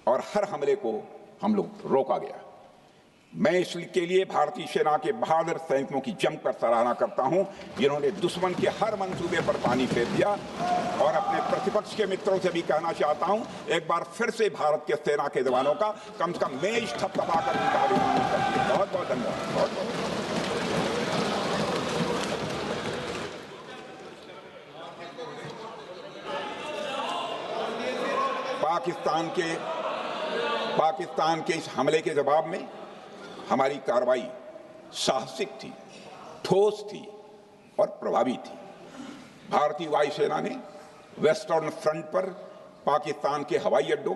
और हर हमले को हम लोग रोका गया। मैं इसके लिए भारतीय सेना के बहादुर सैनिकों की जमकर सराहना करता हूं, जिन्होंने दुश्मन के हर मंसूबे पर पानी फेर दिया। और अपने प्रतिपक्ष के मित्रों से भी कहना चाहता हूं, एक बार फिर से भारत के सेना के जवानों का कम से कम मेज थपथपाकर उनका अभिनंदन करते हैं। बहुत बहुत धन्यवाद। बहुत बहुत पाकिस्तान के इस हमले के जवाब में हमारी कार्रवाई साहसिक थी, ठोस थी और प्रभावी थी। भारतीय वायुसेना ने वेस्टर्न फ्रंट पर पाकिस्तान के हवाई अड्डों,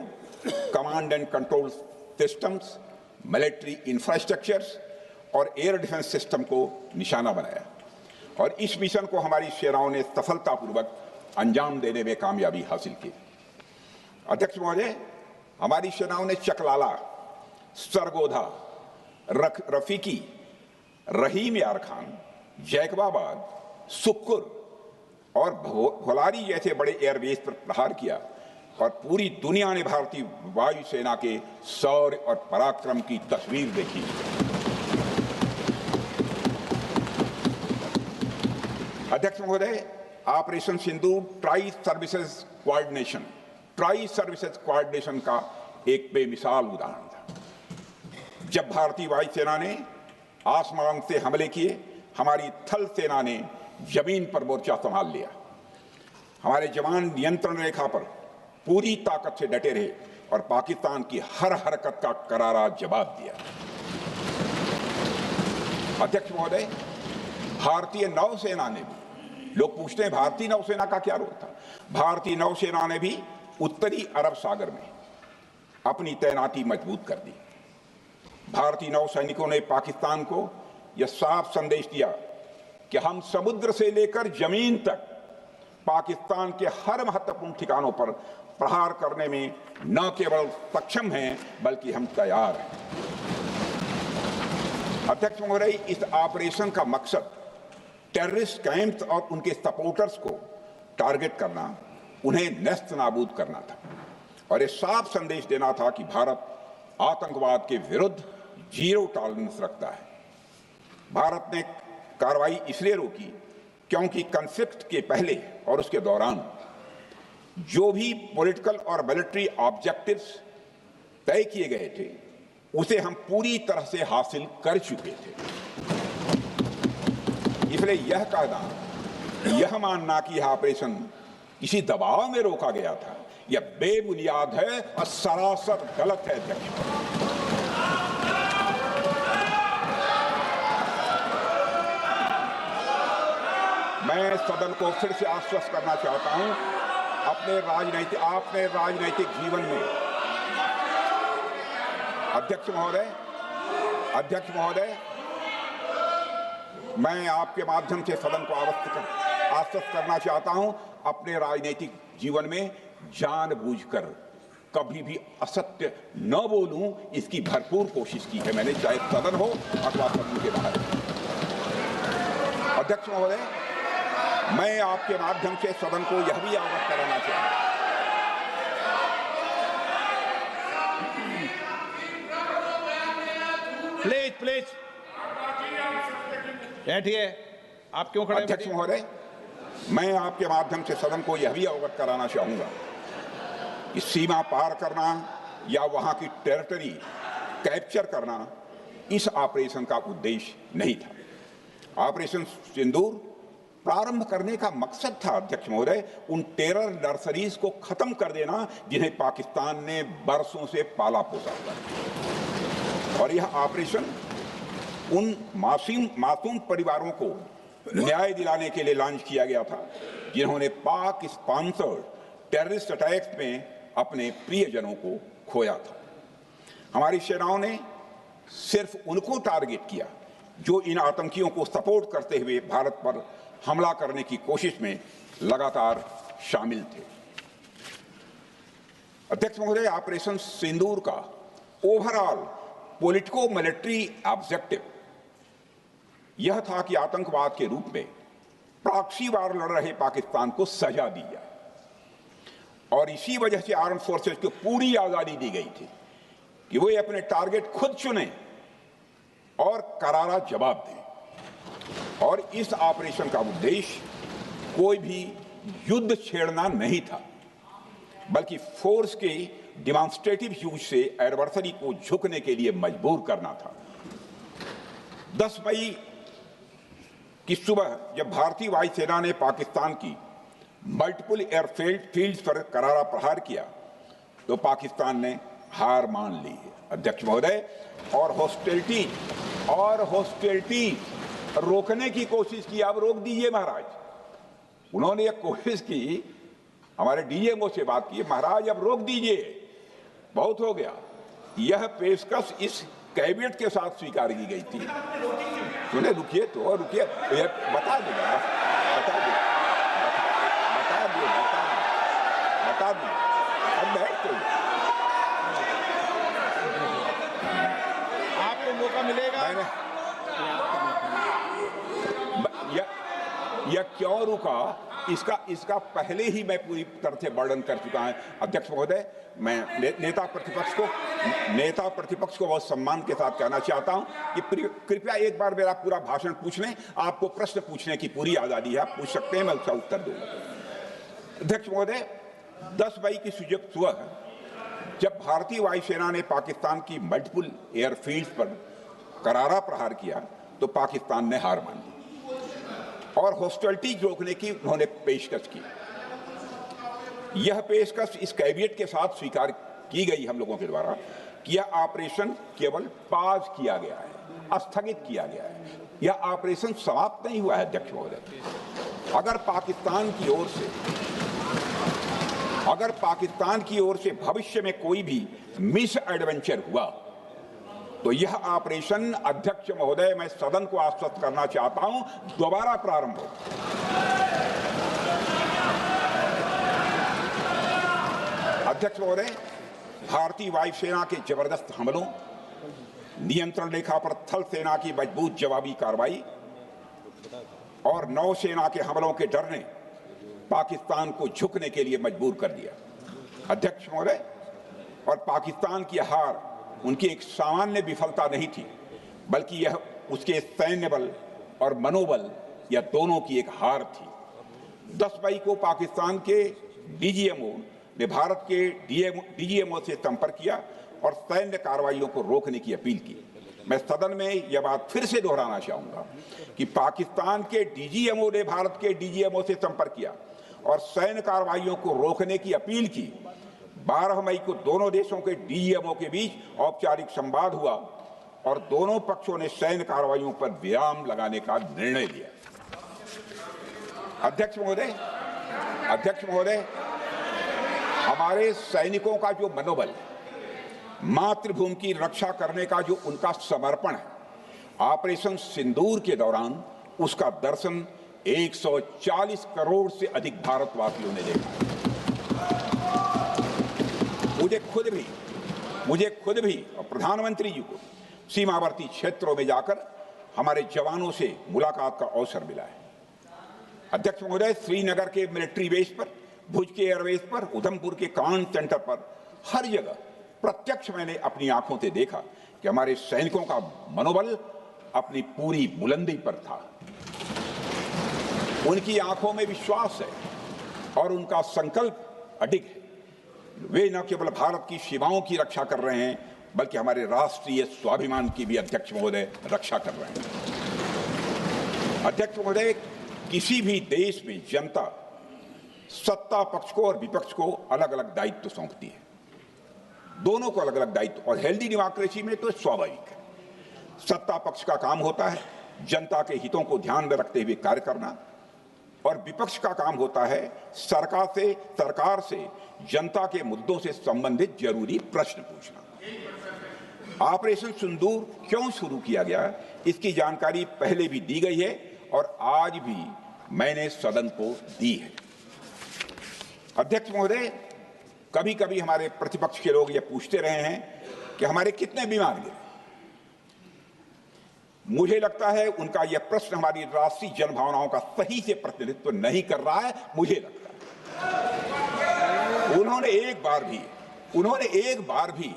command and control systems, military infrastructures और एयर डिफेंस सिस्टम को निशाना बनाया और इस मिशन को हमारी सेनाओं ने सफलतापूर्वक अंजाम देने में कामयाबी हासिल की। अध्यक्ष महोदय, हमारी सेनाओं ने चकलाला, सरगोधा, रफीकी, रहीम यार खान, जैकबाबाद, सुक्कुर और भोलारी जैसे बड़े एयरबेस पर प्रहार किया और पूरी दुनिया ने भारतीय वायुसेना के शौर्य और पराक्रम की तस्वीर देखी। अध्यक्ष महोदय, ऑपरेशन सिंदूर ट्राई सर्विसेज कोऑर्डिनेशन का एक बेमिसाल उदाहरण था। जब भारतीय वायुसेना ने आसमान से हमले किए, हमारी थल सेना ने जमीन पर मोर्चा संभाल लिया। हमारे जवान नियंत्रण रेखा पर पूरी ताकत से डटे रहे और पाकिस्तान की हर हरकत का करारा जवाब दिया। अध्यक्ष महोदय, भारतीय नौसेना ने भी, लोग पूछते हैं भारतीय नौसेना का क्या रोल था, भारतीय नौसेना ने भी उत्तरी अरब सागर में अपनी तैनाती मजबूत कर दी। भारतीय नौसैनिकों ने पाकिस्तान को यह साफ संदेश दिया कि हम समुद्र से लेकर जमीन तक पाकिस्तान के हर महत्वपूर्ण ठिकानों पर प्रहार करने में न केवल सक्षम हैं बल्कि हम तैयार हैं। अध्यक्ष महोदय, इस ऑपरेशन का मकसद टेररिस्ट कैंप्स और उनके सपोर्टर्स को टारगेट करना, उन्हें नेस्त नाबूद करना था और ये साफ संदेश देना था कि भारत आतंकवाद के विरुद्ध जीरो टॉलरेंस रखता है। भारत ने कार्रवाई इसलिए रोकी क्योंकि कॉन्फ्लिक्ट के पहले और उसके दौरान जो भी पॉलिटिकल और मिलिट्री ऑब्जेक्टिव्स तय किए गए थे उसे हम पूरी तरह से हासिल कर चुके थे। इसलिए यह कहना, यह मानना कि यह ऑपरेशन किसी दबाव में रोका गया था, यह बेबुनियाद है और सरासर गलत है। अध्यक्ष, मैं सदन को फिर से आश्वस्त करना चाहता हूं, अपने राजनीतिक जीवन में अध्यक्ष महोदय, मैं आपके माध्यम से सदन को आश्वस्त करना चाहता हूं, अपने राजनीतिक जीवन में जानबूझकर कभी भी असत्य न बोलूं, इसकी भरपूर कोशिश की है मैंने, चाहे सदन हो अथवा सदन के बाहर। अध्यक्ष महोदय, मैं आपके माध्यम से सदन को यह भी अवगत कराना चाहता हूं, प्लीज बैठिए। आप क्यों खड़े? अध्यक्ष महोदय, मैं आपके माध्यम से सदन को यह भी अवगत कराना चाहूंगा कि सीमा पार करना या वहां की टेरिटरी कैप्चर करना इस ऑपरेशन का उद्देश्य नहीं था। ऑपरेशन सिंदूर प्रारंभ करने का मकसद था अध्यक्ष महोदय, उन टेरर नर्सरीज को खत्म कर देना जिन्हें पाकिस्तान ने बरसों से पाला पोसा था। और यह ऑपरेशन उन मासूम परिवारों को न्याय दिलाने के लिए लॉन्च किया गया था जिन्होंने पाक स्पॉन्सर्ड टेररिस्ट अटैक्स में अपने प्रियजनों को खोया था। हमारी सेनाओं ने सिर्फ उनको टारगेट किया जो इन आतंकियों को सपोर्ट करते हुए भारत पर हमला करने की कोशिश में लगातार शामिल थे। अध्यक्ष महोदय, ऑपरेशन सिंदूर का ओवरऑल पॉलिटिको मिलिट्री ऑब्जेक्टिव यह था कि आतंकवाद के रूप में प्रॉक्सी वार लड़ रहे पाकिस्तान को सजा दी जाए और इसी वजह से आर्म फोर्सेस को पूरी आजादी दी गई थी कि वो अपने टारगेट खुद चुने और करारा जवाब दें। और इस ऑपरेशन का उद्देश्य कोई भी युद्ध छेड़ना नहीं था, बल्कि फोर्स के डिमॉन्स्ट्रेटिव यूज से एडवर्सरी को झुकने के लिए मजबूर करना था। 10 मई की सुबह जब भारतीय वायुसेना ने पाकिस्तान की मल्टीपल एयरफील्ड पर करारा प्रहार किया तो पाकिस्तान ने हार मान ली है अध्यक्ष महोदय, और हॉस्टिलिटी रोकने की कोशिश की। अब रोक दीजिए महाराज। उन्होंने एक कोशिश की, हमारे डीएमओ से बात की, महाराज अब रोक दीजिए, बहुत हो गया। यह पेशकश इस कैबिनेट के साथ स्वीकार की गई थी। सुने, रुकिए तो रुकिए, बता दूंगा, बता दूंगा। अब बैठते आपको मौका मिलेगा। यह क्यों रुका, इसका पहले ही मैं पूरी तरह से वर्णन कर चुका हूं अध्यक्ष महोदय। मैं नेता प्रतिपक्ष को बहुत सम्मान के साथ कहना चाहता हूं कि कृपया एक बार मेरा पूरा भाषण पूछ लें। आपको प्रश्न पूछने की पूरी आजादी है, आप पूछ सकते हैं, मैं उसका उत्तर दूंगा। अध्यक्ष महोदय, 10 मई की सुबह जब भारतीय वायुसेना ने पाकिस्तान की मल्टीपल एयरफील्ड पर करारा प्रहार किया तो पाकिस्तान ने हार मान ली और हॉस्टिलिटी रोकने की उन्होंने पेशकश की। यह पेशकश इस कैबिनेट के साथ स्वीकार की गई हम लोगों के द्वारा कि यह ऑपरेशन केवल पाज किया गया है, स्थगित किया गया है। यह ऑपरेशन समाप्त नहीं हुआ है अध्यक्ष महोदय। अगर पाकिस्तान की ओर से भविष्य में कोई भी मिस एडवेंचर हुआ तो यह ऑपरेशन अध्यक्ष महोदय, मैं सदन को आश्वस्त करना चाहता हूं, दोबारा प्रारंभ हो। अध्यक्ष महोदय, भारतीय वायुसेना के जबरदस्त हमलों, नियंत्रण रेखा पर थल सेना की मजबूत जवाबी कार्रवाई और नौसेना के हमलों के डर ने पाकिस्तान को झुकने के लिए मजबूर कर दिया अध्यक्ष महोदय। और पाकिस्तान की हार उनकी एक सामान्य विफलता नहीं थी, बल्कि यह उसके सैन्य बल और मनोबल या दोनों की एक हार थी। 10 मई को पाकिस्तान के डीजीएमओ ने भारत के डीजीएमओ से संपर्क किया और सैन्य कार्रवाइयों को रोकने की अपील की। मैं सदन में यह बात फिर से दोहराना चाहूंगा कि पाकिस्तान के डीजीएमओ ने भारत के डीजीएमओ से संपर्क किया और सैन्य कार्रवाइयों को रोकने की अपील की। 12 मई को दोनों देशों के डीजीएमओ के बीच औपचारिक संवाद हुआ और दोनों पक्षों ने सैन्य कार्रवाइयों पर विराम लगाने का निर्णय लिया। अध्यक्ष महोदय, हमारे सैनिकों का जो मनोबल, मातृभूमि की रक्षा करने का जो उनका समर्पण है, ऑपरेशन सिंदूर के दौरान उसका दर्शन 140 करोड़ से अधिक भारतवासियों ने देखा। मुझे खुद भी और प्रधानमंत्री जी को सीमावर्ती क्षेत्रों में जाकर हमारे जवानों से मुलाकात का अवसर मिला है। अध्यक्ष महोदय, श्रीनगर के मिलिट्री बेस पर, भुज के एयरबेस पर, उधमपुर के कमांड सेंटर पर, हर जगह प्रत्यक्ष मैंने अपनी आंखों से देखा कि हमारे सैनिकों का मनोबल अपनी पूरी बुलंदी पर था। उनकी आंखों में विश्वास है और उनका संकल्प अडिग है। वे न केवल भारत की सीमाओं की रक्षा कर रहे हैं, बल्कि हमारे राष्ट्रीय स्वाभिमान की भी अध्यक्ष महोदय रक्षा कर रहे हैं। अध्यक्ष महोदय, किसी भी देश में जनता सत्ता पक्ष को और विपक्ष को अलग अलग दायित्व सौंपती है, दोनों को अलग अलग दायित्व, और हेल्दी डेमोक्रेसी में तो स्वाभाविक है। सत्ता पक्ष का काम होता है जनता के हितों को ध्यान में रखते हुए कार्य करना, और विपक्ष का काम होता है सरकार से जनता के मुद्दों से संबंधित जरूरी प्रश्न पूछना। ऑपरेशन सिंदूर क्यों शुरू किया गया, इसकी जानकारी पहले भी दी गई है और आज भी मैंने सदन को दी है। अध्यक्ष महोदय, कभी कभी हमारे प्रतिपक्ष के लोग ये पूछते रहे हैं कि हमारे कितने विमान गिरे। मुझे लगता है उनका यह प्रश्न हमारी राष्ट्रीय जनभावनाओं का सही से प्रतिनिधित्व नहीं कर रहा है। मुझे लगता है उन्होंने एक बार भी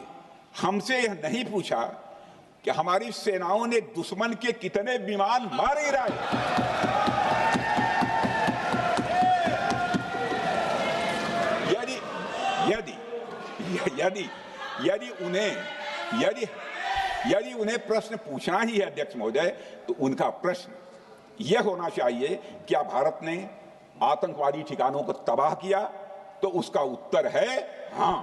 हमसे यह नहीं पूछा कि हमारी सेनाओं ने दुश्मन के कितने विमान मार गिराए। यदि उन्हें प्रश्न पूछना ही है अध्यक्ष महोदय, तो उनका प्रश्न यह होना चाहिए, क्या भारत ने आतंकवादी ठिकानों को तबाह किया? तो उसका उत्तर है हाँ।